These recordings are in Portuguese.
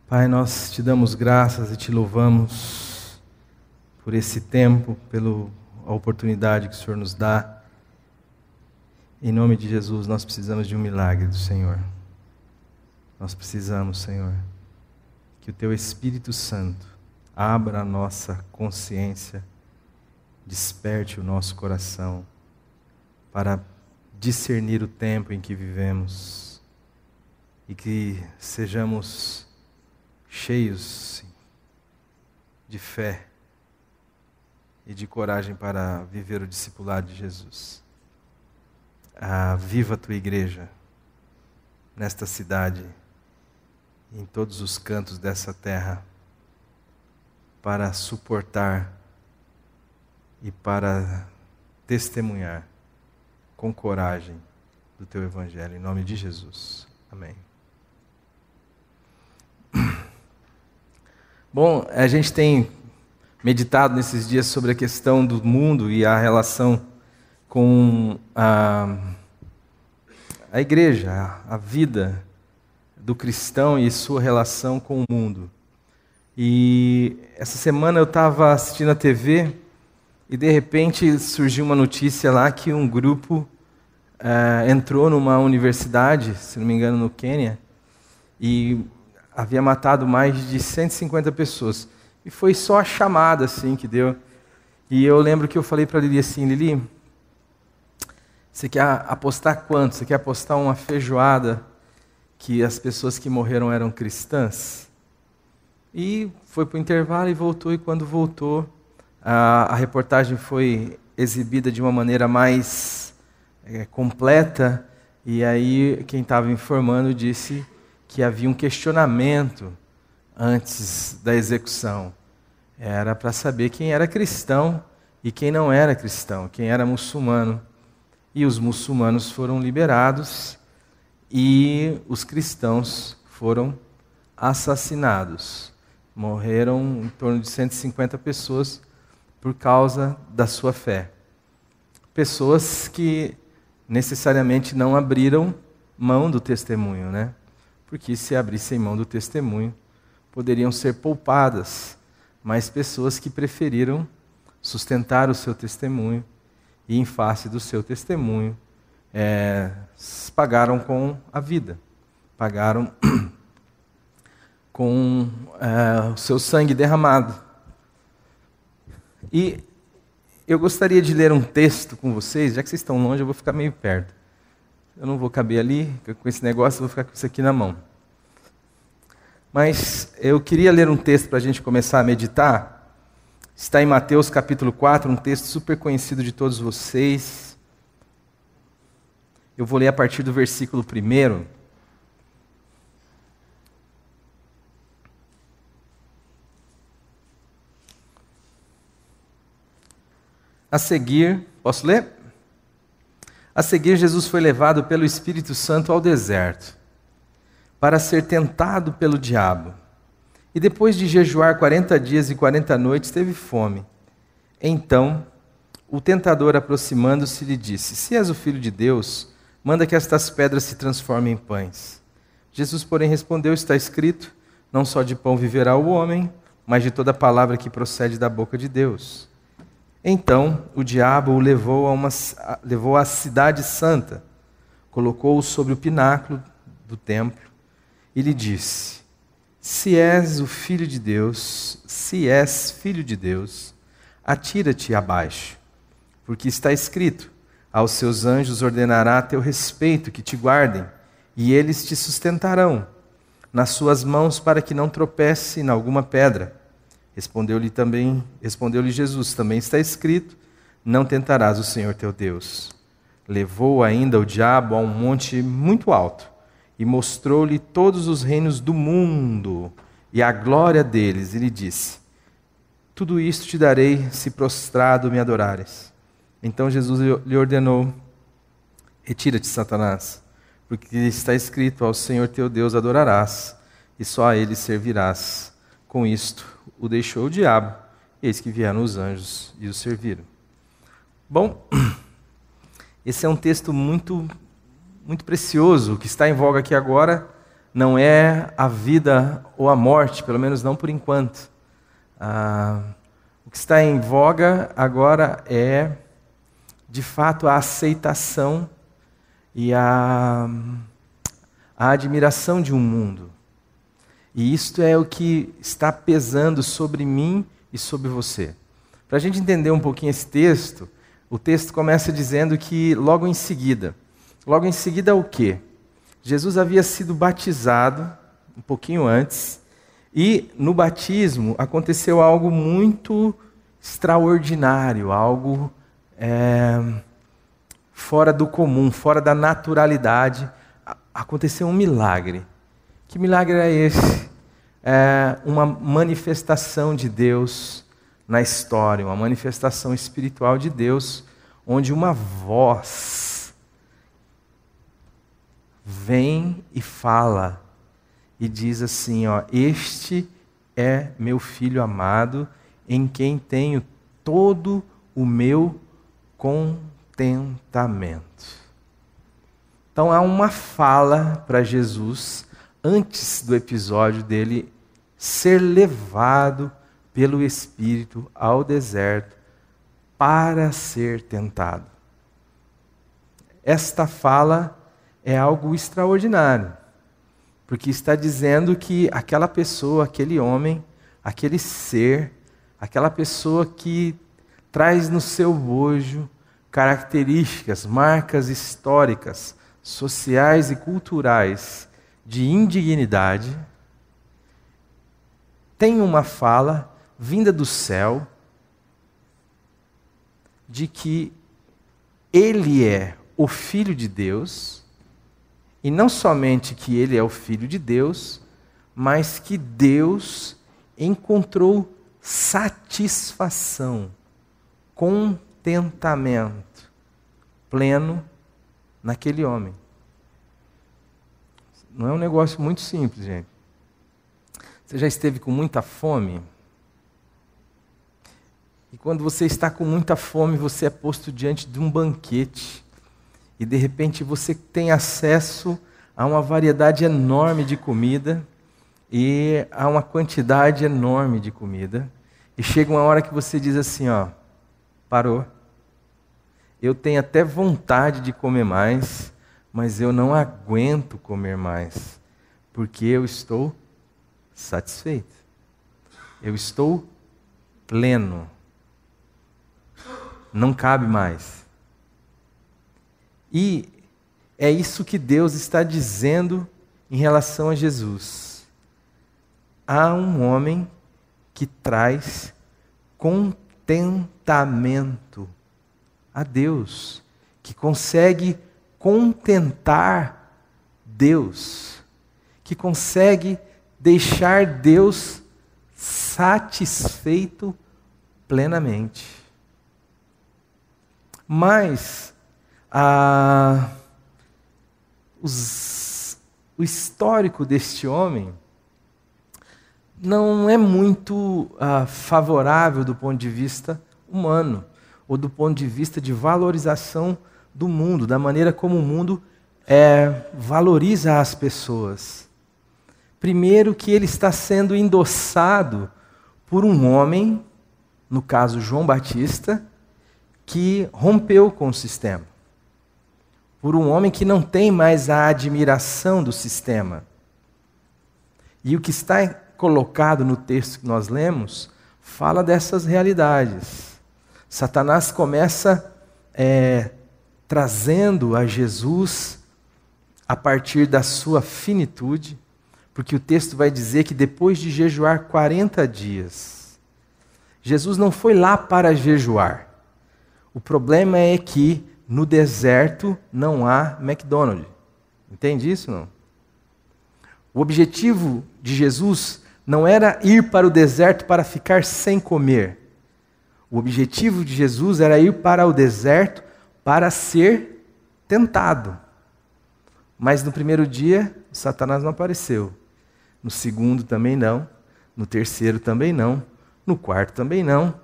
Pai, nós te damos graças e te louvamos por esse tempo, pela oportunidade que o Senhor nos dá. Em nome de Jesus, nós precisamos de um milagre do Senhor. Nós precisamos, Senhor, que o Teu Espírito Santo abra a nossa consciência, desperte o nosso coração para discernir o tempo em que vivemos e que sejamos cheios de fé e de coragem para viver o discipulado de Jesus. Viva a Tua igreja nesta cidade, em todos os cantos dessa terra, para suportar e para testemunhar com coragem do Teu Evangelho, em nome de Jesus. Amém. Bom, a gente tem meditado nesses dias sobre a questão do mundo e a relação com a igreja, a vida do cristão e sua relação com o mundo. E essa semana eu estava assistindo a TV e de repente surgiu uma notícia lá que um grupo entrou numa universidade, se não me engano no Quênia, e havia matado mais de 150 pessoas. E foi só a chamada assim que deu. E eu lembro que eu falei para a Lili assim: Lili, você quer apostar quanto? Você quer apostar uma feijoada que as pessoas que morreram eram cristãs? E foi para o intervalo e voltou. E quando voltou, a reportagem foi exibida de uma maneira mais completa. E aí quem estava informando disse que havia um questionamento antes da execução. Era para saber quem era cristão e quem não era cristão, quem era muçulmano. E os muçulmanos foram liberados e os cristãos foram assassinados. Morreram em torno de 150 pessoas por causa da sua fé. Pessoas que necessariamente não abriram mão do testemunho, né? Porque se abrissem mão do testemunho, poderiam ser poupadas, mas pessoas que preferiram sustentar o seu testemunho e, em face do seu testemunho, pagaram com a vida, pagaram com o seu sangue derramado. E eu gostaria de ler um texto com vocês, já que vocês estão longe, eu vou ficar meio perto. Eu não vou caber ali, com esse negócio, eu vou ficar com isso aqui na mão. Mas eu queria ler um texto para a gente começar a meditar. Está em Mateus capítulo 4, um texto super conhecido de todos vocês. Eu vou ler a partir do versículo 1. A seguir, posso ler? A seguir, Jesus foi levado pelo Espírito Santo ao deserto, para ser tentado pelo diabo. E depois de jejuar 40 dias e 40 noites, teve fome. Então, o tentador, aproximando-se, lhe disse: Se és o Filho de Deus, manda que estas pedras se transformem em pães. Jesus, porém, respondeu: Está escrito, não só de pão viverá o homem, mas de toda palavra que procede da boca de Deus. Então o diabo o levou à cidade santa, colocou-o sobre o pináculo do templo e lhe disse: Se és filho de Deus, atira-te abaixo, porque está escrito: aos seus anjos ordenará a teu respeito que te guardem, e eles te sustentarão nas suas mãos para que não tropece em alguma pedra. Respondeu-lhe Jesus: também está escrito: não tentarás o Senhor teu Deus. Levou ainda o diabo a um monte muito alto e mostrou-lhe todos os reinos do mundo e a glória deles, e lhe disse: tudo isto te darei se prostrado me adorares. Então Jesus lhe ordenou: retira-te, Satanás, porque está escrito: ao Senhor teu Deus adorarás, e só a ele servirás. Com isto o deixou o diabo, e eis que vieram os anjos e o serviram. Bom, esse é um texto muito precioso. O que está em voga aqui agora não é a vida ou a morte, pelo menos não por enquanto. O que está em voga agora é, de fato, a aceitação e a admiração de um mundo. E isto é o que está pesando sobre mim e sobre você. Para a gente entender um pouquinho esse texto, o texto começa dizendo que logo em seguida o quê? Jesus havia sido batizado um pouquinho antes, e no batismo aconteceu algo muito extraordinário, algo fora do comum, fora da naturalidade. Aconteceu um milagre. Que milagre é esse? É uma manifestação de Deus na história, uma manifestação espiritual de Deus, onde uma voz vem e fala e diz assim, este é meu filho amado, em quem tenho todo o meu contentamento. Então há uma fala para Jesus antes do episódio dele ser levado pelo Espírito ao deserto para ser tentado. Esta fala é algo extraordinário, porque está dizendo que aquela pessoa, aquele homem, aquele ser, aquela pessoa que traz no seu bojo características, marcas históricas, sociais e culturais de indignidade, tem uma fala vinda do céu de que ele é o Filho de Deus, e não somente que ele é o Filho de Deus, mas que Deus encontrou satisfação, contentamento pleno naquele homem. Não é um negócio muito simples, gente. Você já esteve com muita fome? E quando você está com muita fome, você é posto diante de um banquete. E de repente você tem acesso a uma variedade enorme de comida e a uma quantidade enorme de comida. E chega uma hora que você diz assim, parou. Eu tenho até vontade de comer mais, mas eu não aguento comer mais, porque eu estou satisfeito. Eu estou pleno. Não cabe mais. E é isso que Deus está dizendo em relação a Jesus. Há um homem que traz contentamento a Deus, que consegue contentar Deus, que consegue deixar Deus satisfeito plenamente. Mas o histórico deste homem não é muito favorável do ponto de vista humano, ou do ponto de vista de valorização do mundo, da maneira como o mundo valoriza as pessoas. Primeiro, que ele está sendo endossado por um homem, no caso João Batista, que rompeu com o sistema, por um homem que não tem mais a admiração do sistema. E o que está colocado no texto que nós lemos fala dessas realidades. Satanás começa trazendo a Jesus a partir da sua finitude, porque o texto vai dizer que depois de jejuar 40 dias, Jesus não foi lá para jejuar. O problema é que no deserto não há McDonald's. Entende isso, não? O objetivo de Jesus não era ir para o deserto para ficar sem comer. O objetivo de Jesus era ir para o deserto para ser tentado. Mas no primeiro dia, Satanás não apareceu. No segundo também não. No terceiro também não. No quarto também não.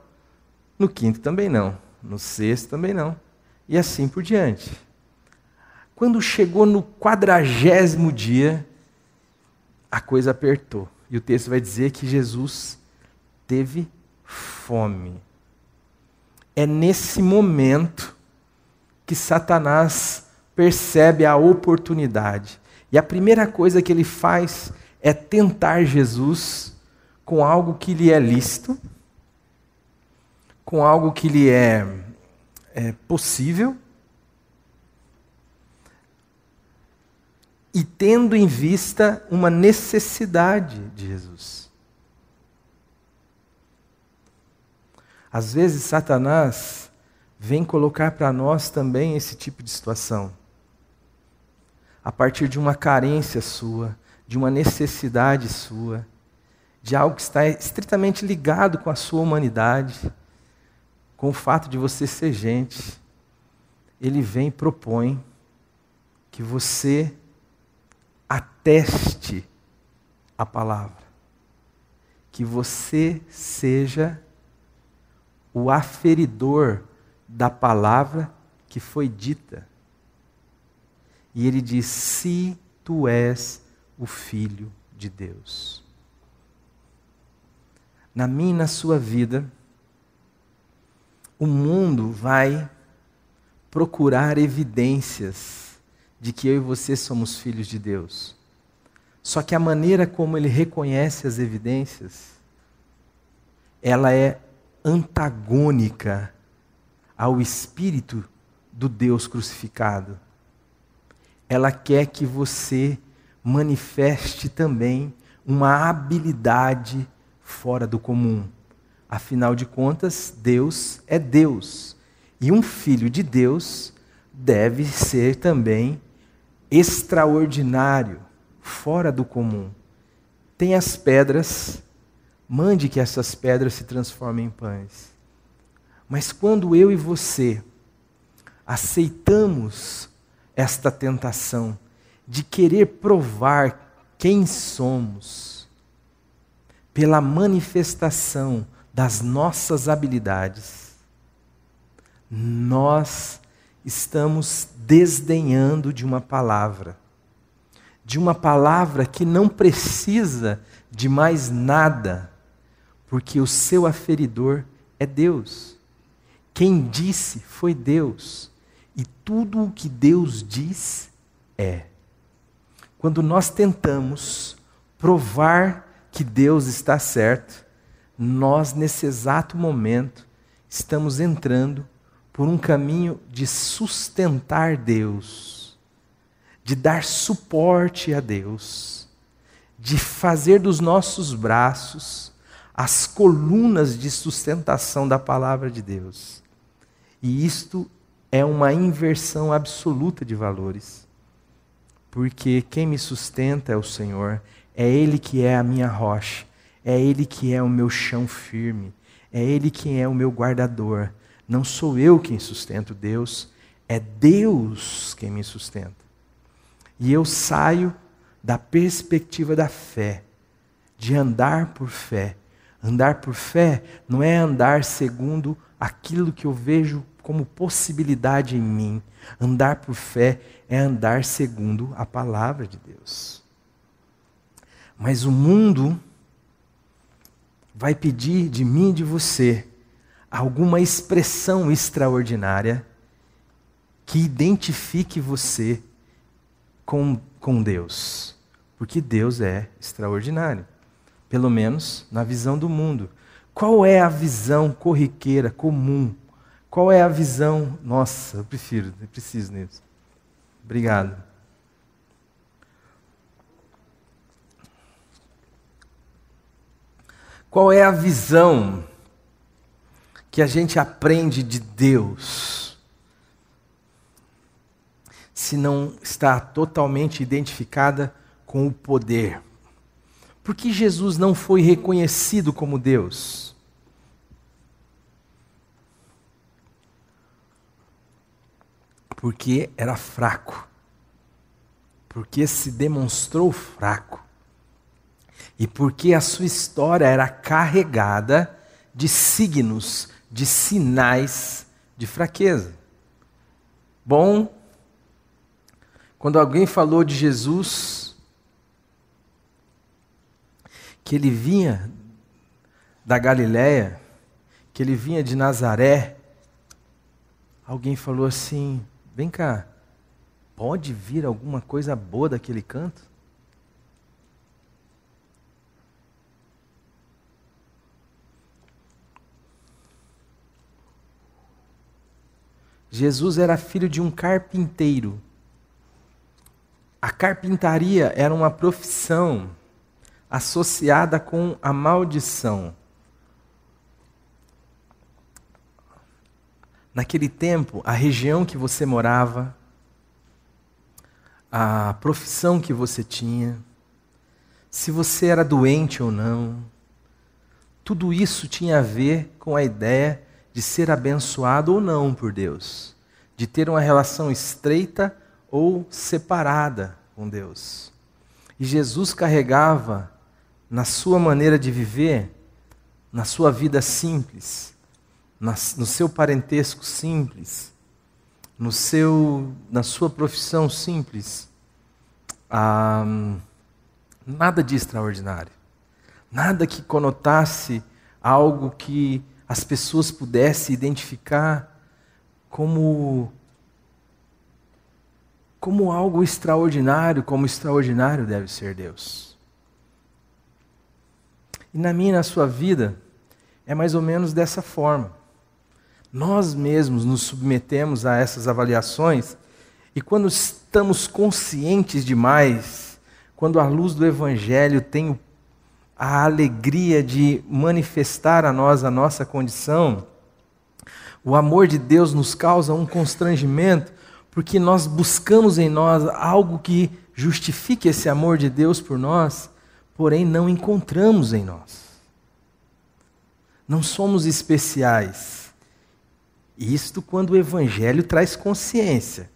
No quinto também não. No sexto também não. E assim por diante. Quando chegou no 40º dia, a coisa apertou. E o texto vai dizer que Jesus teve fome. É nesse momento que Satanás percebe a oportunidade. E a primeira coisa que ele faz é tentar Jesus com algo que lhe é lícito, com algo que lhe é possível, e tendo em vista uma necessidade de Jesus. Às vezes, Satanás vem colocar para nós também esse tipo de situação. A partir de uma carência sua, de uma necessidade sua, de algo que está estritamente ligado com a sua humanidade, com o fato de você ser gente, ele vem e propõe que você ateste a palavra, que você seja o aferidor da palavra que foi dita. E ele diz: se tu és o Filho de Deus. Na minha e na sua vida, o mundo vai procurar evidências de que eu e você somos filhos de Deus. Só que a maneira como ele reconhece as evidências, ela é antagônica ao Espírito do Deus crucificado. Ela quer que você manifeste também uma habilidade fora do comum. Afinal de contas, Deus é Deus. E um filho de Deus deve ser também extraordinário, fora do comum. Tem as pedras, mande que essas pedras se transformem em pães. Mas quando eu e você aceitamos esta tentação de querer provar quem somos pela manifestação das nossas habilidades, nós estamos desdenhando de uma palavra que não precisa de mais nada, porque o seu aferidor é Deus. Quem disse foi Deus, e tudo o que Deus diz é. Quando nós tentamos provar que Deus está certo, nós, nesse exato momento, estamos entrando por um caminho de sustentar Deus, de dar suporte a Deus, de fazer dos nossos braços as colunas de sustentação da palavra de Deus. E isto é uma inversão absoluta de valores, porque quem me sustenta é o Senhor, é Ele que é a minha rocha, é Ele que é o meu chão firme, é Ele que é o meu guardador. Não sou eu quem sustento Deus, é Deus quem me sustenta. E eu saio da perspectiva da fé, de andar por fé. Andar por fé não é andar segundo aquilo que eu vejo como possibilidade em mim. Andar por fé é andar segundo a palavra de Deus. Mas o mundo vai pedir de mim e de você alguma expressão extraordinária que identifique você com Deus. Porque Deus é extraordinário, pelo menos na visão do mundo. Qual é a visão corriqueira, comum? Qual é a visão? Nossa, eu preciso nisso. Obrigado. Qual é a visão que a gente aprende de Deus, se não está totalmente identificada com o poder? Por que Jesus não foi reconhecido como Deus? Porque era fraco. Porque se demonstrou fraco. E porque a sua história era carregada de signos, de sinais de fraqueza. Bom, quando alguém falou de Jesus, que ele vinha da Galiléia, que ele vinha de Nazaré, alguém falou assim: vem cá, pode vir alguma coisa boa daquele canto? Jesus era filho de um carpinteiro. A carpintaria era uma profissão associada com a maldição. Naquele tempo, a região que você morava, a profissão que você tinha, se você era doente ou não, tudo isso tinha a ver com a ideia de ser abençoado ou não por Deus, de ter uma relação estreita ou separada com Deus. E Jesus carregava na sua maneira de viver, na sua vida simples, no seu parentesco simples, na sua profissão simples, nada de extraordinário, nada que conotasse algo que as pessoas pudessem identificar como algo extraordinário, como extraordinário deve ser Deus. E na minha e na sua vida, é mais ou menos dessa forma. Nós mesmos nos submetemos a essas avaliações, e quando estamos conscientes demais, quando a luz do Evangelho tem a alegria de manifestar a nós a nossa condição, o amor de Deus nos causa um constrangimento, porque nós buscamos em nós algo que justifique esse amor de Deus por nós, porém não encontramos em nós. Não somos especiais. Isto quando o Evangelho traz consciência,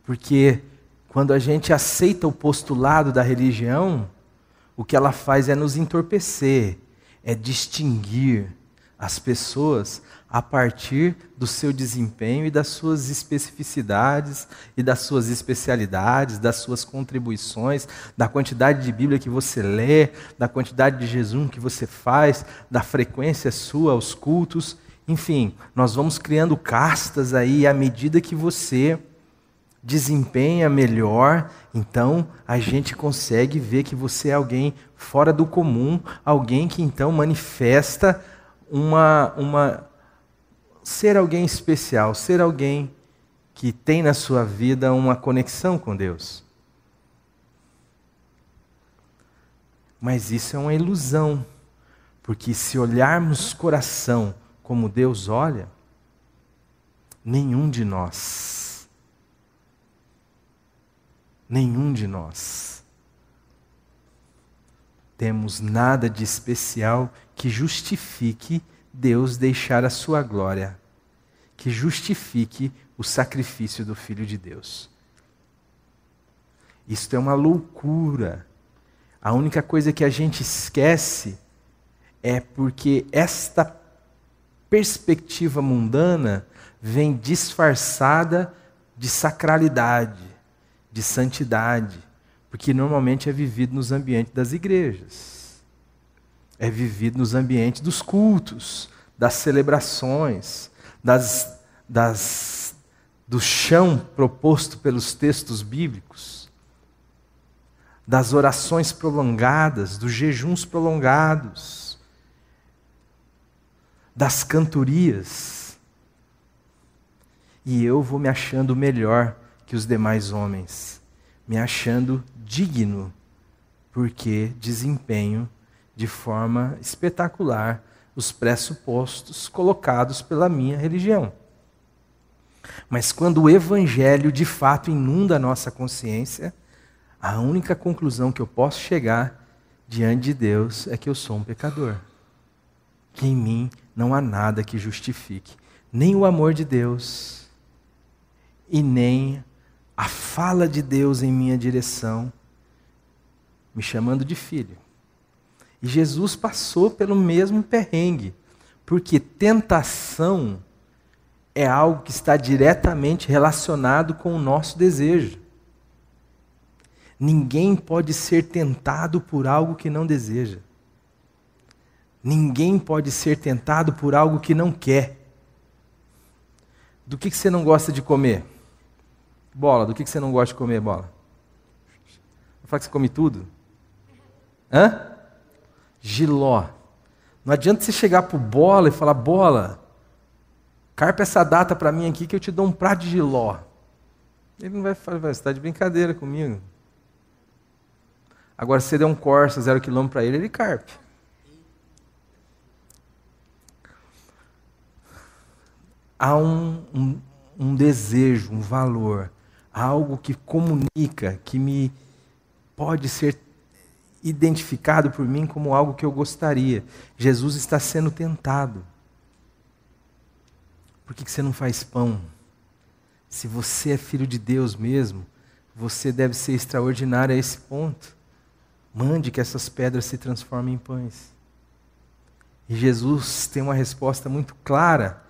porque quando a gente aceita o postulado da religião, o que ela faz é nos entorpecer, é distinguir as pessoas a partir do seu desempenho e das suas especificidades e das suas especialidades, das suas contribuições, da quantidade de Bíblia que você lê, da quantidade de jejum que você faz, da frequência sua aos cultos. Enfim, nós vamos criando castas aí à medida que você desempenha melhor, então a gente consegue ver que você é alguém fora do comum, alguém que então manifesta ser alguém especial, ser alguém que tem na sua vida uma conexão com Deus. Mas isso é uma ilusão, porque se olharmos coração como Deus olha, nenhum de nós temos nada de especial que justifique Deus deixar a sua glória, que justifique o sacrifício do Filho de Deus. Isto é uma loucura. A única coisa que a gente esquece é porque esta perspectiva mundana vem disfarçada de sacralidade, de santidade, porque normalmente é vivido nos ambientes das igrejas, é vivido nos ambientes dos cultos, das celebrações, do chão proposto pelos textos bíblicos, das orações prolongadas, dos jejuns prolongados, das cantorias. E eu vou me achando melhor que os demais homens, me achando digno, porque desempenho de forma espetacular os pressupostos colocados pela minha religião. Mas quando o Evangelho de fato inunda a nossa consciência, a única conclusão que eu posso chegar diante de Deus é que eu sou um pecador. Que em mim não há nada que justifique nem o amor de Deus e nem a fala de Deus em minha direção, me chamando de filho. E Jesus passou pelo mesmo perrengue, porque tentação é algo que está diretamente relacionado com o nosso desejo. Ninguém pode ser tentado por algo que não deseja. Ninguém pode ser tentado por algo que não quer. Do que você não gosta de comer? Bola, do que você não gosta de comer, Bola? Vai falar que você come tudo? Hã? Jiló. Não adianta você chegar pro Bola e falar, Bola, carpa essa data para mim aqui que eu te dou um prato de jiló. Ele não vai falar, você está de brincadeira comigo. Agora, se você der um Corsa 0 km para ele carpe. Há um desejo, um valor, algo que comunica, que me pode ser identificado por mim como algo que eu gostaria. Jesus está sendo tentado. Por que você não faz pão? Se você é filho de Deus mesmo, você deve ser extraordinário a esse ponto. Mande que essas pedras se transformem em pães. E Jesus tem uma resposta muito clara.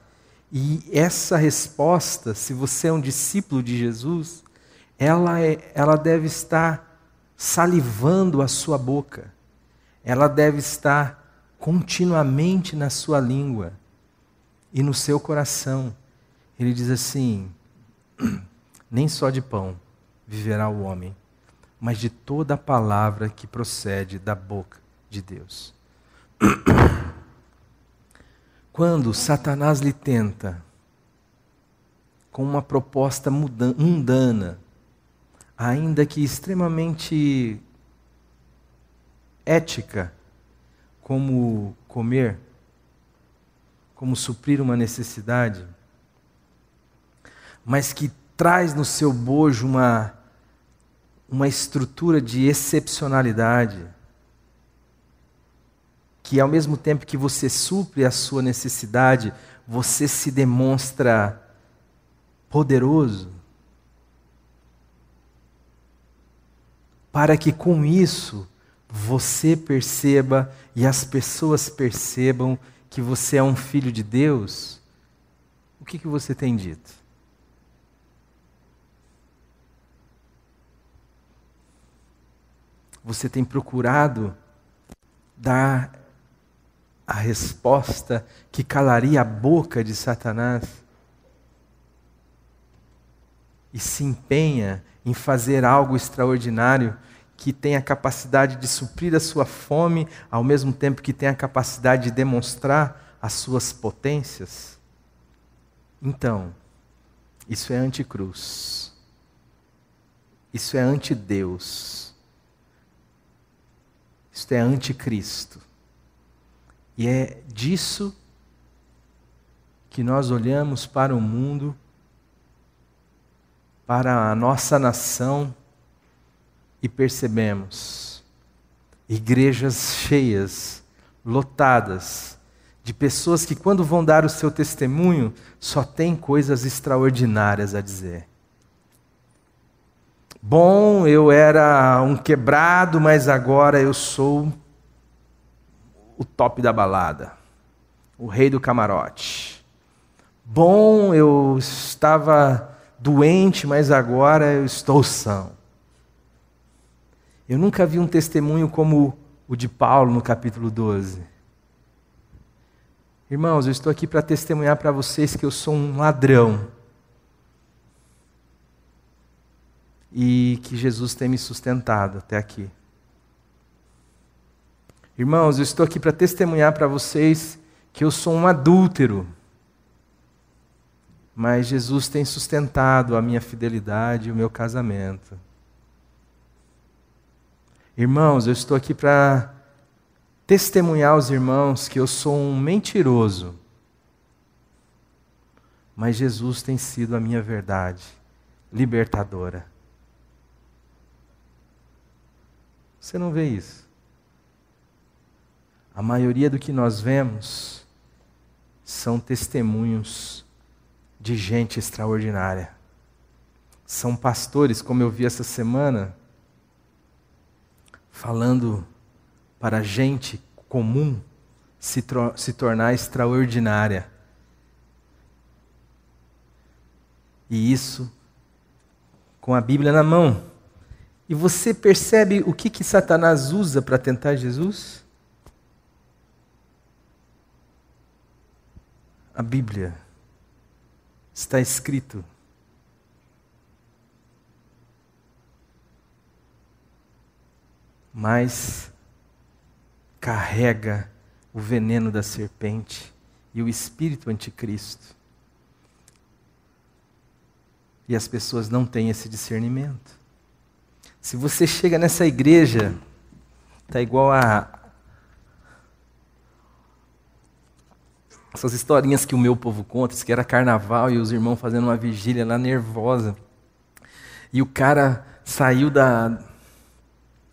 E essa resposta, se você é um discípulo de Jesus, ela deve estar salivando a sua boca. Ela deve estar continuamente na sua língua e no seu coração. Ele diz assim, nem só de pão viverá o homem, mas de toda a palavra que procede da boca de Deus. Quando Satanás lhe tenta com uma proposta mundana, ainda que extremamente ética, como comer, como suprir uma necessidade, mas que traz no seu bojo uma estrutura de excepcionalidade, que ao mesmo tempo que você supre a sua necessidade, você se demonstra poderoso, para que com isso você perceba e as pessoas percebam que você é um filho de Deus. O que você tem dito? Você tem procurado dar a resposta que calaria a boca de Satanás? E se empenha em fazer algo extraordinário que tem a capacidade de suprir a sua fome, ao mesmo tempo que tem a capacidade de demonstrar as suas potências? Então, isso é anticruz. Isso é antideus. Isso é anticristo. E é disso que nós olhamos para o mundo, para a nossa nação, e percebemos igrejas cheias, lotadas, de pessoas que quando vão dar o seu testemunho, só tem coisas extraordinárias a dizer. Bom, eu era um quebrado, mas agora eu sou o top da balada, o rei do camarote. Bom, eu estava doente, mas agora eu estou são. Eu nunca vi um testemunho como o de Paulo no capítulo 12. Irmãos, eu estou aqui para testemunhar para vocês que eu sou um ladrão. E que Jesus tem me sustentado até aqui. Irmãos, eu estou aqui para testemunhar para vocês que eu sou um adúltero. Mas Jesus tem sustentado a minha fidelidade e o meu casamento. Irmãos, eu estou aqui para testemunhar aos irmãos que eu sou um mentiroso. Mas Jesus tem sido a minha verdade libertadora. Você não vê isso? A maioria do que nós vemos são testemunhos de gente extraordinária. São pastores, como eu vi essa semana, falando para gente comum se tornar extraordinária. E isso com a Bíblia na mão. E você percebe o que Satanás usa para tentar Jesus? A Bíblia. Está escrito. Mas carrega o veneno da serpente e o espírito anticristo. E as pessoas não têm esse discernimento. Se você chega nessa igreja, está igual a essas historinhas que o meu povo conta, que era carnaval e os irmãos fazendo uma vigília lá nervosa. E o cara saiu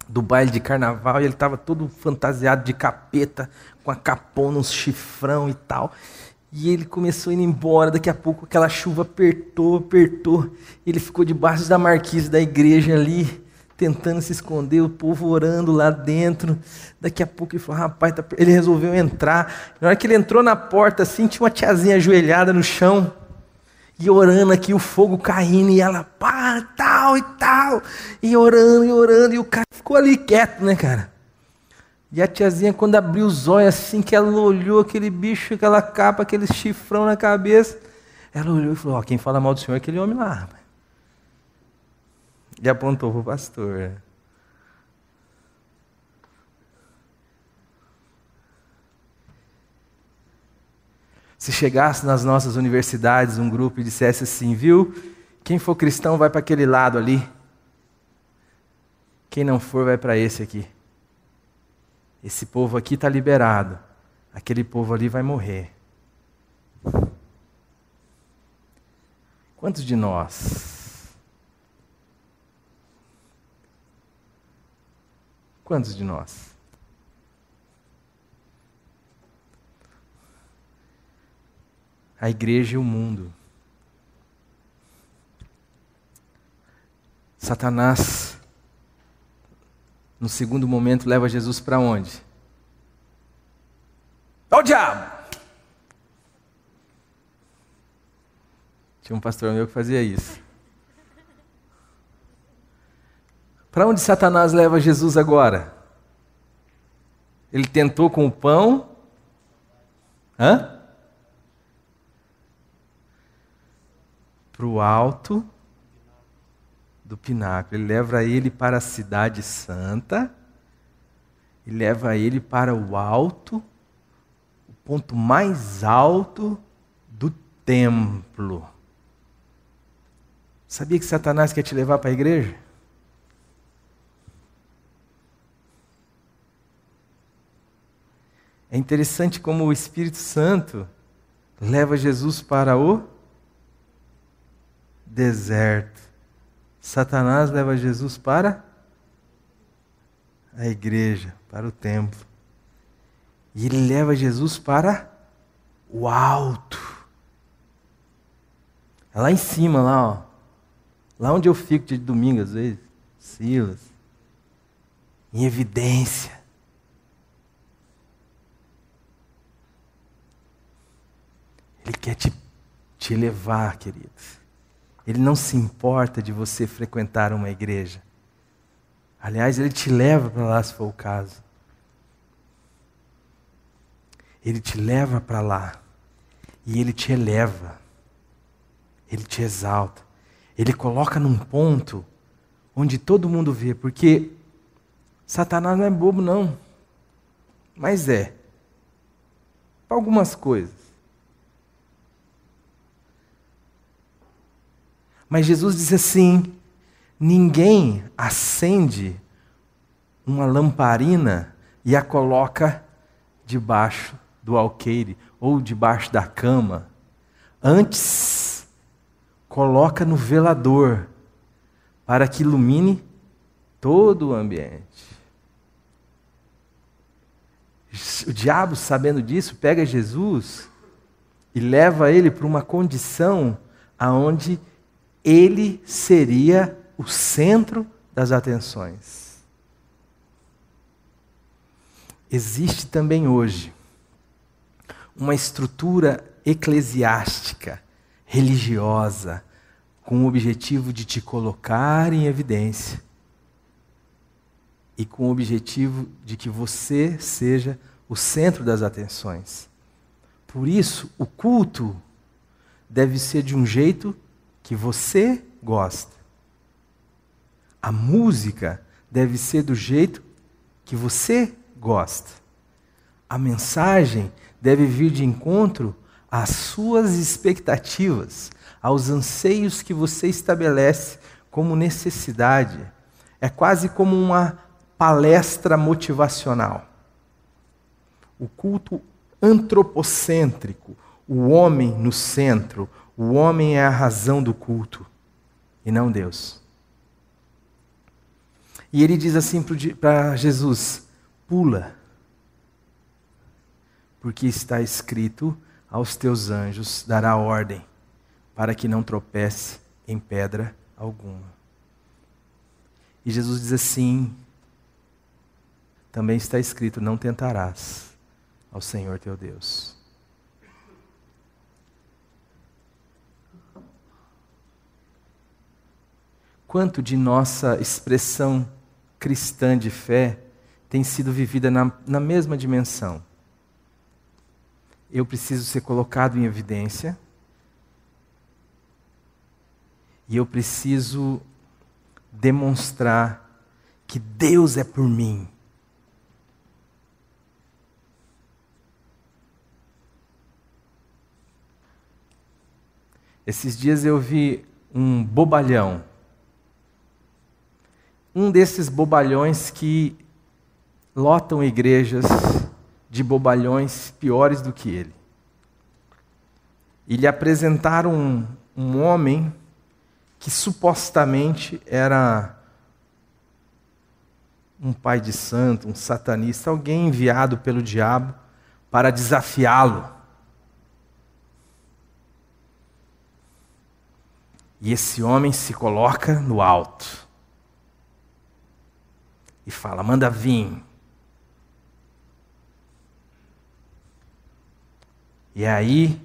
do baile de carnaval e ele estava todo fantasiado de capeta, com a capona, uns chifrão e tal. E ele começou a ir embora, daqui a pouco aquela chuva apertou. Ele ficou debaixo da marquise da igreja ali, tentando se esconder, o povo orando lá dentro. Daqui a pouco ele falou, rapaz, ele resolveu entrar. Na hora que ele entrou na porta, assim, tinha uma tiazinha ajoelhada no chão, e orando aqui, o fogo caindo, e ela, pá, tal, e orando, e o cara ficou ali quieto, né, cara? E a tiazinha, quando abriu os olhos, assim, que ela olhou aquele bicho, aquela capa, aquele chifrão na cabeça, ela olhou e falou, quem fala mal do senhor é aquele homem lá, rapaz. E apontou para o pastor. Se chegasse nas nossas universidades um grupo e dissesse assim, viu? Quem for cristão vai para aquele lado ali. Quem não for vai para esse aqui. Esse povo aqui está liberado. Aquele povo ali vai morrer. Quantos de nós? Quantos de nós? A igreja e o mundo. Satanás, no segundo momento, leva Jesus para onde? Ao diabo! Tinha um pastor meu que fazia isso. Para onde Satanás leva Jesus agora? Ele tentou com o pão. Para o alto do pináculo. Ele leva ele para a cidade santa. E leva ele para o alto, o ponto mais alto do templo. Sabia que Satanás quer te levar para a igreja? É interessante como o Espírito Santo leva Jesus para o deserto. Satanás leva Jesus para a igreja, para o templo. E ele leva Jesus para o alto. É lá em cima, lá, ó. Lá onde eu fico de domingo, às vezes. Silas. Em evidência. Ele quer te levar, queridos. Ele não se importa de você frequentar uma igreja. Aliás, ele te leva para lá se for o caso. Ele te leva para lá. E Ele te eleva. Ele te exalta. Ele coloca num ponto onde todo mundo vê. Porque Satanás não é bobo, não. Mas é. Para algumas coisas. Mas Jesus diz assim: ninguém acende uma lamparina e a coloca debaixo do alqueire ou debaixo da cama. Antes, coloca no velador para que ilumine todo o ambiente. O diabo, sabendo disso, pega Jesus e leva ele para uma condição aonde ele seria o centro das atenções. Existe também hoje uma estrutura eclesiástica, religiosa, com o objetivo de te colocar em evidência e com o objetivo de que você seja o centro das atenções. Por isso, o culto deve ser de um jeito que você gosta. A música deve ser do jeito que você gosta. A mensagem deve vir de encontro às suas expectativas, aos anseios que você estabelece como necessidade. É quase como uma palestra motivacional. O culto antropocêntrico, o homem no centro, o homem é a razão do culto e não Deus. E ele diz assim para Jesus: pula, porque está escrito: aos teus anjos dará ordem, para que não tropece em pedra alguma. E Jesus diz assim: também está escrito: não tentarás ao Senhor teu Deus. Quanto de nossa expressão cristã de fé tem sido vivida na mesma dimensão? Eu preciso ser colocado em evidência e eu preciso demonstrar que Deus é por mim. Esses dias eu vi um bobalhão. Um desses bobalhões que lotam igrejas de bobalhões piores do que ele. E lhe apresentaram um homem que supostamente era um pai de santo, um satanista, alguém enviado pelo diabo para desafiá-lo. E esse homem se coloca no alto e fala: manda vir. E aí,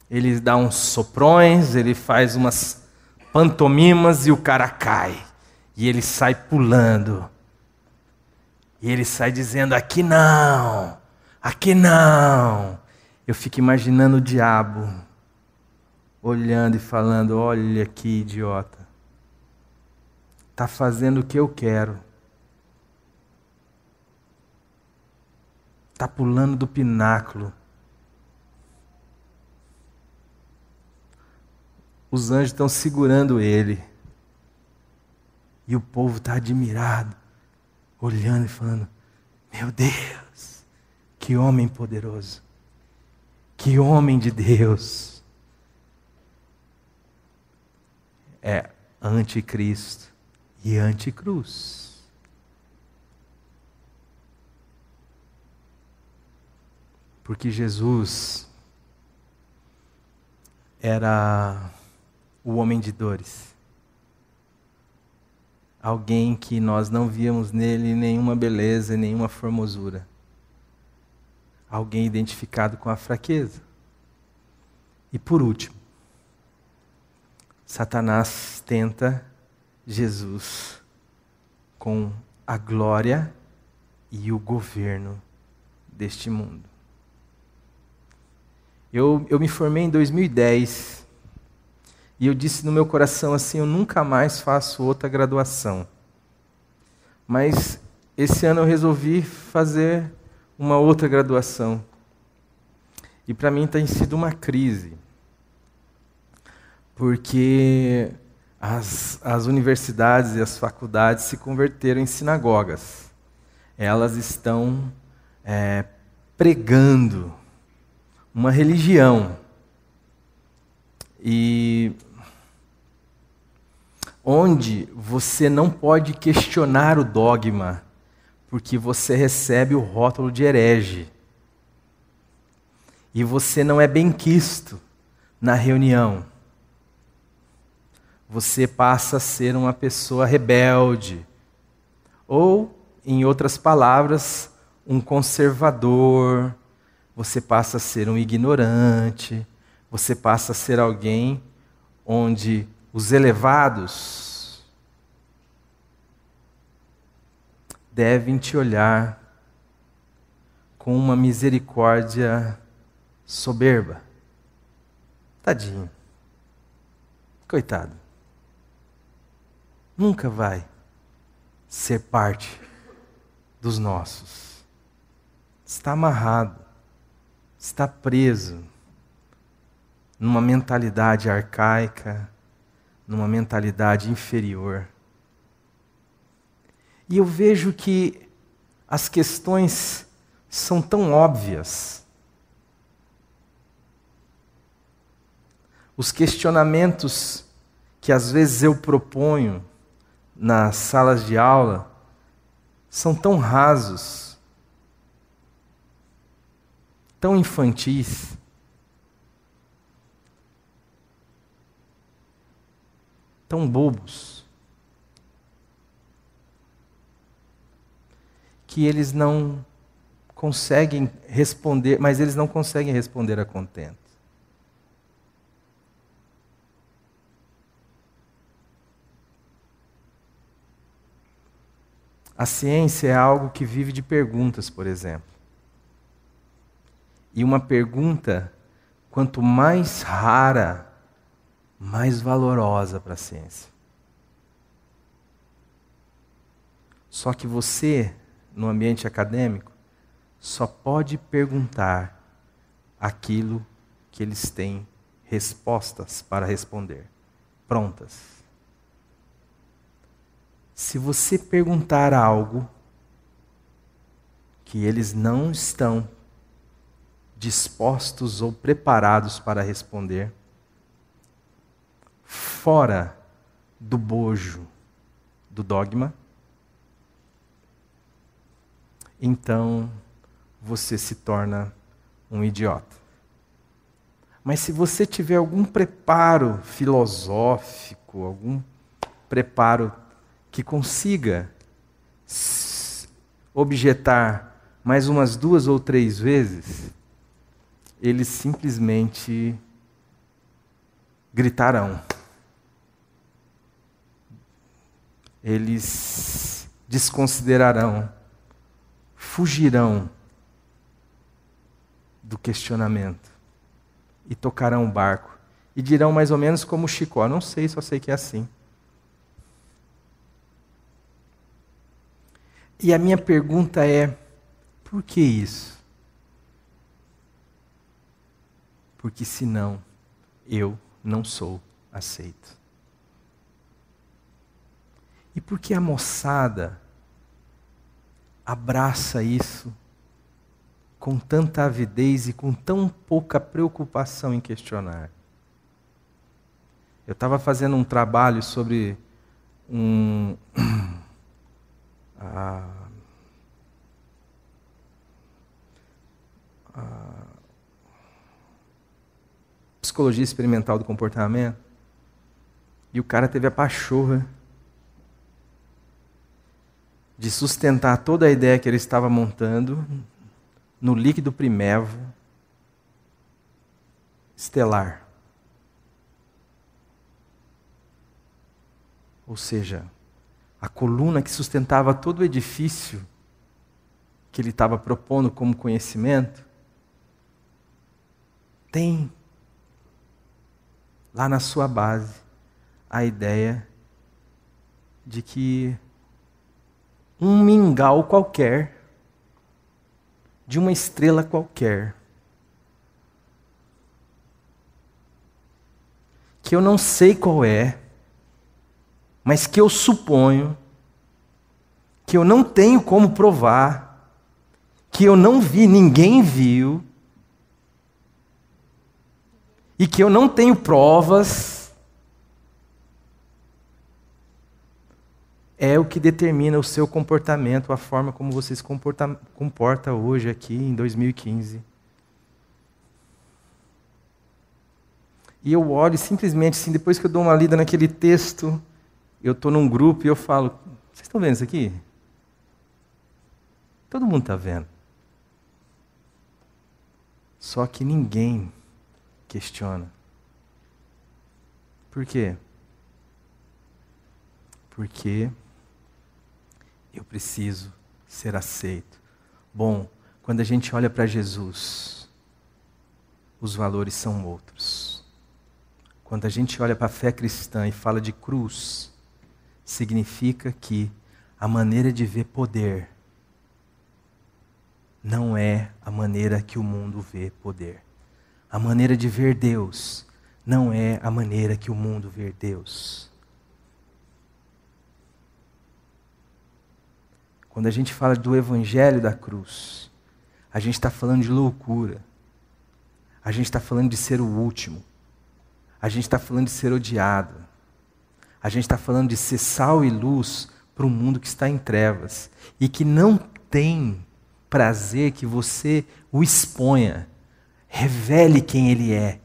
ele dá uns soprões, ele faz umas pantomimas e o cara cai. E ele sai pulando. E ele sai dizendo: aqui não, aqui não. Eu fico imaginando o diabo olhando e falando: olha que idiota. Está fazendo o que eu quero. Está pulando do pináculo. Os anjos estão segurando ele. E o povo está admirado, olhando e falando: meu Deus, que homem poderoso. Que homem de Deus. É anticristo e anticruz. Porque Jesus era o homem de dores. Alguém que nós não víamos nele nenhuma beleza, nenhuma formosura. Alguém identificado com a fraqueza. E por último, Satanás tenta Jesus com a glória e o governo deste mundo. Eu me formei em 2010 e eu disse no meu coração assim, eu nunca mais faço outra graduação. Mas esse ano eu resolvi fazer uma outra graduação. E para mim tem sido uma crise. Porque as universidades e as faculdades se converteram em sinagogas. Elas estão pregando uma religião. E onde você não pode questionar o dogma, porque você recebe o rótulo de herege. E você não é benquisto na reunião. Você passa a ser uma pessoa rebelde. Ou, em outras palavras, um conservador. Você passa a ser um ignorante. Você passa a ser alguém onde os elevados devem te olhar com uma misericórdia soberba. Tadinho. Coitado. Nunca vai ser parte dos nossos. Está amarrado. Está preso numa mentalidade arcaica, numa mentalidade inferior. E eu vejo que as questões são tão óbvias. Os questionamentos que às vezes eu proponho nas salas de aula são tão rasos, tão infantis, tão bobos, que eles não conseguem responder, mas eles não conseguem responder a contento. A ciência é algo que vive de perguntas, por exemplo. E uma pergunta, quanto mais rara, mais valorosa para a ciência. Só que você, no ambiente acadêmico, só pode perguntar aquilo que eles têm respostas para responder, prontas. Se você perguntar algo que eles não estão dispostos ou preparados para responder, fora do bojo do dogma, então você se torna um idiota. Mas se você tiver algum preparo filosófico, algum preparo que consiga objetar mais umas 2 ou 3 vezes, eles simplesmente gritarão. Eles desconsiderarão, fugirão do questionamento e tocarão o barco e dirão mais ou menos como Chicó, não sei, só sei que é assim. E a minha pergunta é, por que isso? Porque senão eu não sou aceito. E por que a moçada abraça isso com tanta avidez e com tão pouca preocupação em questionar? Eu estava fazendo um trabalho sobre a psicologia experimental do comportamento, e o cara teve a pachorra de sustentar toda a ideia que ele estava montando no líquido primevo estelar. Ou seja, a coluna que sustentava todo o edifício que ele estava propondo como conhecimento tem lá na sua base a ideia de que um mingau qualquer, de uma estrela qualquer, que eu não sei qual é, mas que eu suponho, que eu não tenho como provar, que eu não vi, ninguém viu, e que eu não tenho provas, é o que determina o seu comportamento, a forma como você se comporta hoje aqui em 2015. E eu olho simplesmente assim, depois que eu dou uma lida naquele texto, eu estou num grupo e eu falo, vocês estão vendo isso aqui? Todo mundo está vendo. Só que ninguém questiona. Por quê? Porque eu preciso ser aceito. Bom, quando a gente olha para Jesus, os valores são outros. Quando a gente olha para a fé cristã e fala de cruz, significa que a maneira de ver poder não é a maneira que o mundo vê poder. A maneira de ver Deus não é a maneira que o mundo vê Deus. Quando a gente fala do evangelho da cruz, a gente está falando de loucura. A gente está falando de ser o último. A gente está falando de ser odiado. A gente está falando de ser sal e luz para um mundo que está em trevas e que não tem prazer que você o exponha. Revele quem ele é.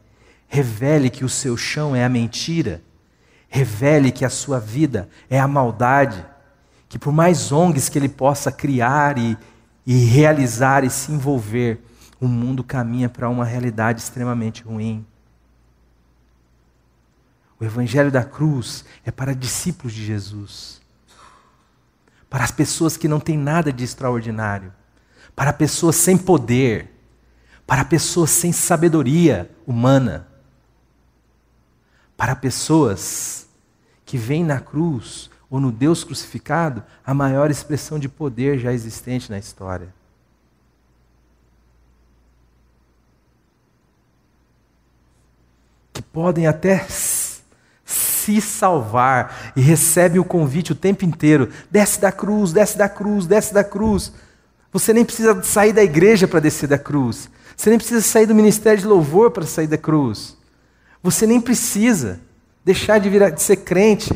Revele que o seu chão é a mentira. Revele que a sua vida é a maldade. Que por mais ONGs que ele possa criar e realizar e se envolver, o mundo caminha para uma realidade extremamente ruim. O evangelho da cruz é para discípulos de Jesus. Para as pessoas que não têm nada de extraordinário. Para pessoas sem poder. Para pessoas sem sabedoria humana. Para pessoas que veem na cruz ou no Deus crucificado a maior expressão de poder já existente na história. Que podem até se salvar e recebem o convite o tempo inteiro. Desce da cruz, desce da cruz, desce da cruz. Você nem precisa sair da igreja para descer da cruz. Você nem precisa sair do ministério de louvor para sair da cruz. Você nem precisa deixar de ser crente.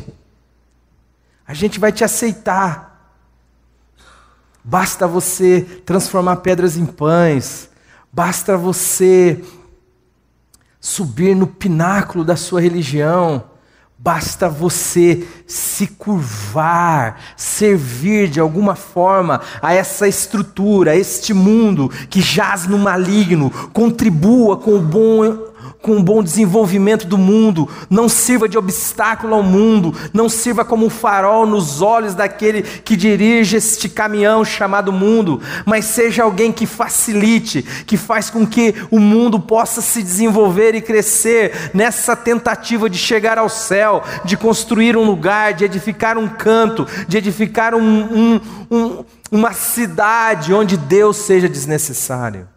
A gente vai te aceitar. Basta você transformar pedras em pães. Basta você subir no pináculo da sua religião. Basta você se curvar, servir de alguma forma a essa estrutura, a este mundo que jaz no maligno, contribua com o bom desenvolvimento do mundo, não sirva de obstáculo ao mundo, não sirva como um farol nos olhos daquele que dirige este caminhão chamado mundo, mas seja alguém que facilite, que faz com que o mundo possa se desenvolver e crescer nessa tentativa de chegar ao céu, de construir um lugar, de edificar um canto, de edificar uma cidade onde Deus seja desnecessário.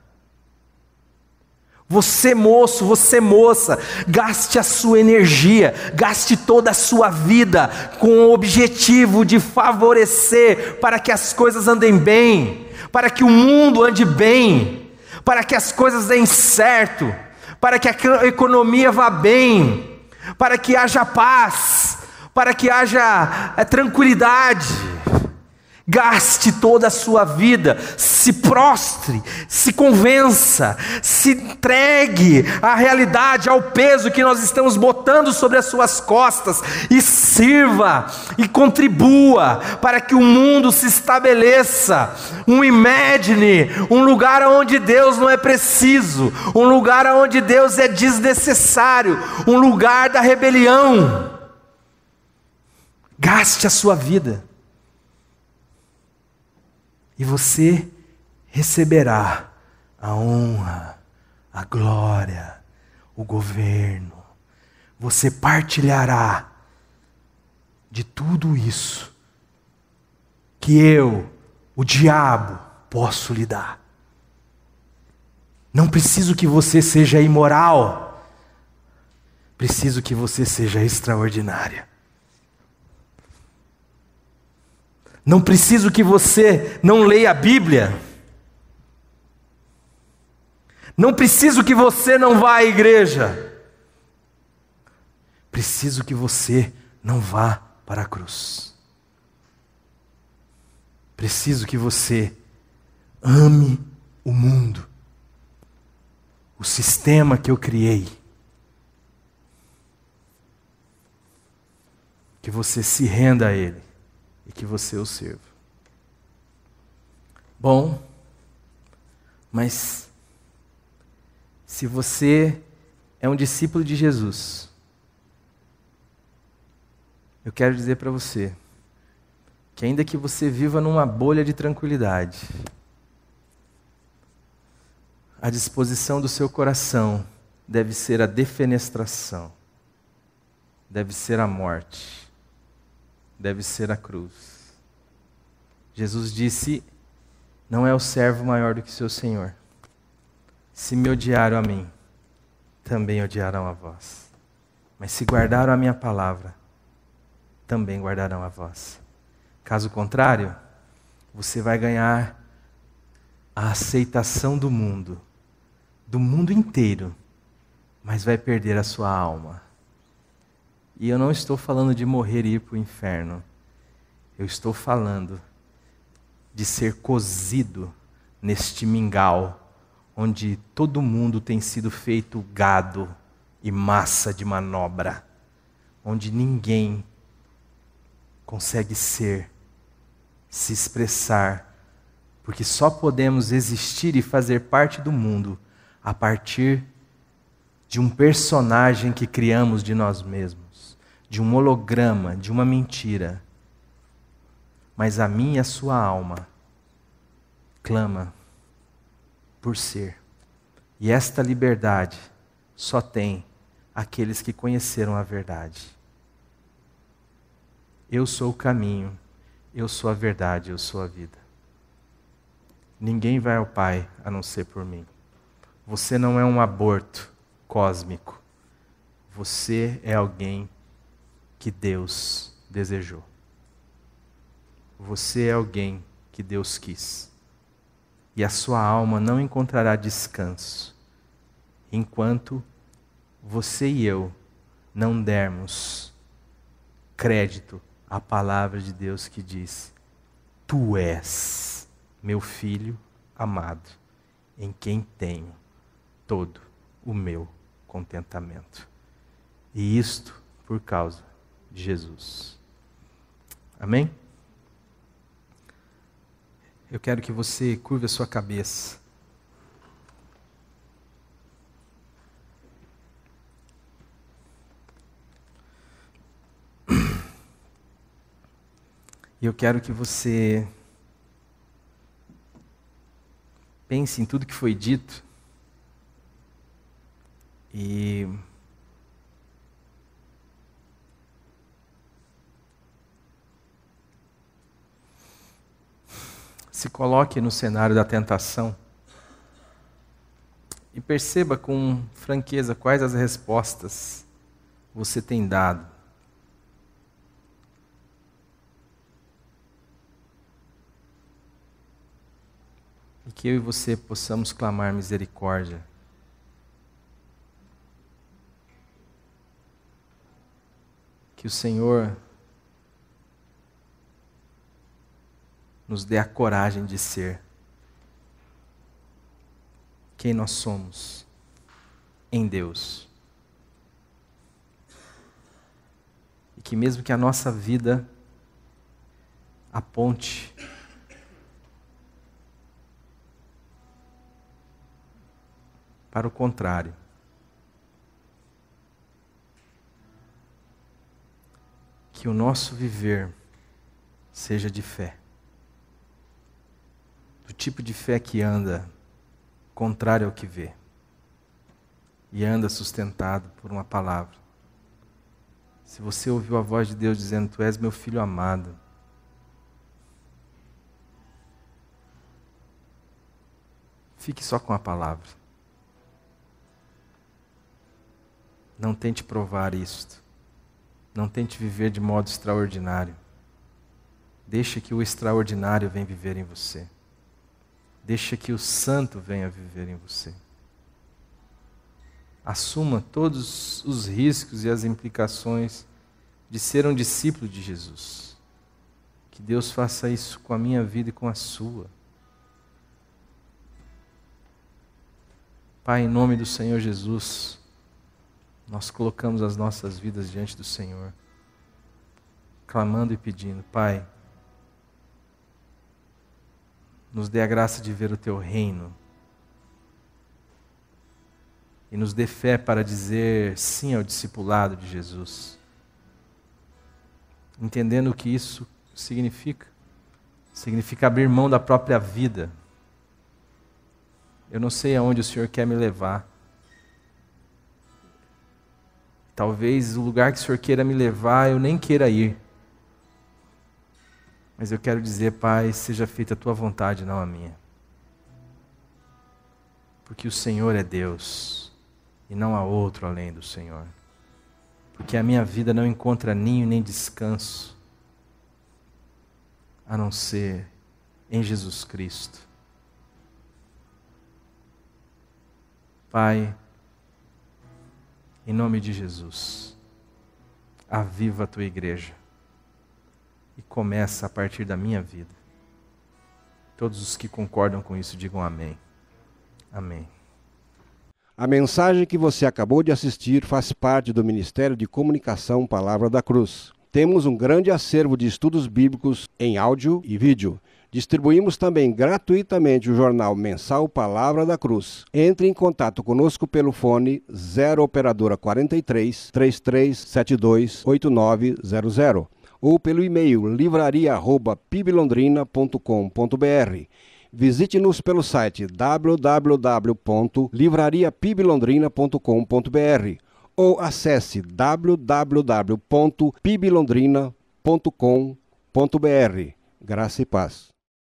Você moço, você moça, gaste a sua energia, gaste toda a sua vida com o objetivo de favorecer para que as coisas andem bem, para que o mundo ande bem, para que as coisas deem certo, para que a economia vá bem, para que haja paz, para que haja tranquilidade. Gaste toda a sua vida, se prostre, se convença, se entregue à realidade, ao peso que nós estamos botando sobre as suas costas e sirva e contribua para que o mundo se estabeleça, imagine, um lugar onde Deus não é preciso, um lugar onde Deus é desnecessário, um lugar da rebelião. Gaste a sua vida. E você receberá a honra, a glória, o governo. Você partilhará de tudo isso que eu, o diabo, posso lhe dar. Não preciso que você seja imoral. Preciso que você seja extraordinária. Não preciso que você não leia a Bíblia. Não preciso que você não vá à igreja. Preciso que você não vá para a cruz. Preciso que você ame o mundo, o sistema que eu criei. Que você se renda a ele e que você o sirva. Bom, mas se você é um discípulo de Jesus, eu quero dizer para você que ainda que você viva numa bolha de tranquilidade, a disposição do seu coração deve ser a defenestração, deve ser a morte, deve ser a cruz. Jesus disse: não é o servo maior do que seu Senhor. Se me odiaram a mim, também odiarão a vós. Mas se guardaram a minha palavra, também guardarão a vós. Caso contrário, você vai ganhar a aceitação do mundo inteiro, mas vai perder a sua alma. E eu não estou falando de morrer e ir para o inferno. Eu estou falando de ser cozido neste mingau, onde todo mundo tem sido feito gado e massa de manobra, onde ninguém consegue se expressar, porque só podemos existir e fazer parte do mundo a partir de um personagem que criamos de nós mesmos, de um holograma, de uma mentira. Mas a minha e a sua alma clama por ser. E esta liberdade só tem aqueles que conheceram a verdade. Eu sou o caminho, eu sou a verdade, eu sou a vida. Ninguém vai ao Pai a não ser por mim. Você não é um aborto cósmico. Você é alguém que Deus desejou. Você é alguém que Deus quis. E a sua alma não encontrará descanso enquanto você e eu não dermos crédito à palavra de Deus que diz: Tu és meu filho amado, em quem tenho todo o meu contentamento. E isto por causa de Jesus. Amém? Eu quero que você curve a sua cabeça. E eu quero que você pense em tudo que foi dito e se coloque no cenário da tentação e perceba com franqueza quais as respostas você tem dado. E que eu e você possamos clamar misericórdia. Que o Senhor nos dê a coragem de ser quem nós somos em Deus. E que mesmo que a nossa vida aponte para o contrário, que o nosso viver seja de fé. Do tipo de fé que anda contrário ao que vê. e anda sustentado por uma palavra. Se você ouviu a voz de Deus dizendo, tu és meu filho amado, fique só com a palavra. Não tente provar isto. Não tente viver de modo extraordinário. Deixa que o extraordinário venha viver em você. Deixa que o santo venha viver em você. Assuma todos os riscos e as implicações de ser um discípulo de Jesus. Que Deus faça isso com a minha vida e com a sua. Pai, em nome do Senhor Jesus, nós colocamos as nossas vidas diante do Senhor, clamando e pedindo, Pai, nos dê a graça de ver o Teu reino e nos dê fé para dizer sim ao discipulado de Jesus, entendendo o que isso significa. Significa abrir mão da própria vida. Eu não sei aonde o Senhor quer me levar. Talvez o lugar que o Senhor queira me levar, eu nem queira ir. Mas eu quero dizer, Pai, seja feita a Tua vontade, não a minha. Porque o Senhor é Deus, e não há outro além do Senhor. Porque a minha vida não encontra ninho nem descanso, a não ser em Jesus Cristo. Pai, em nome de Jesus, aviva a Tua igreja e começa a partir da minha vida. Todos os que concordam com isso digam amém. Amém. A mensagem que você acabou de assistir faz parte do Ministério de Comunicação Palavra da Cruz. Temos um grande acervo de estudos bíblicos em áudio e vídeo. Distribuímos também gratuitamente o jornal mensal Palavra da Cruz. Entre em contato conosco pelo fone 0 operadora 43 3372 8900 ou pelo e-mail livraria@piblondrina.com.br. Visite-nos pelo site www.livrariapiblondrina.com.br ou acesse www.piblondrina.com.br. Graça e paz.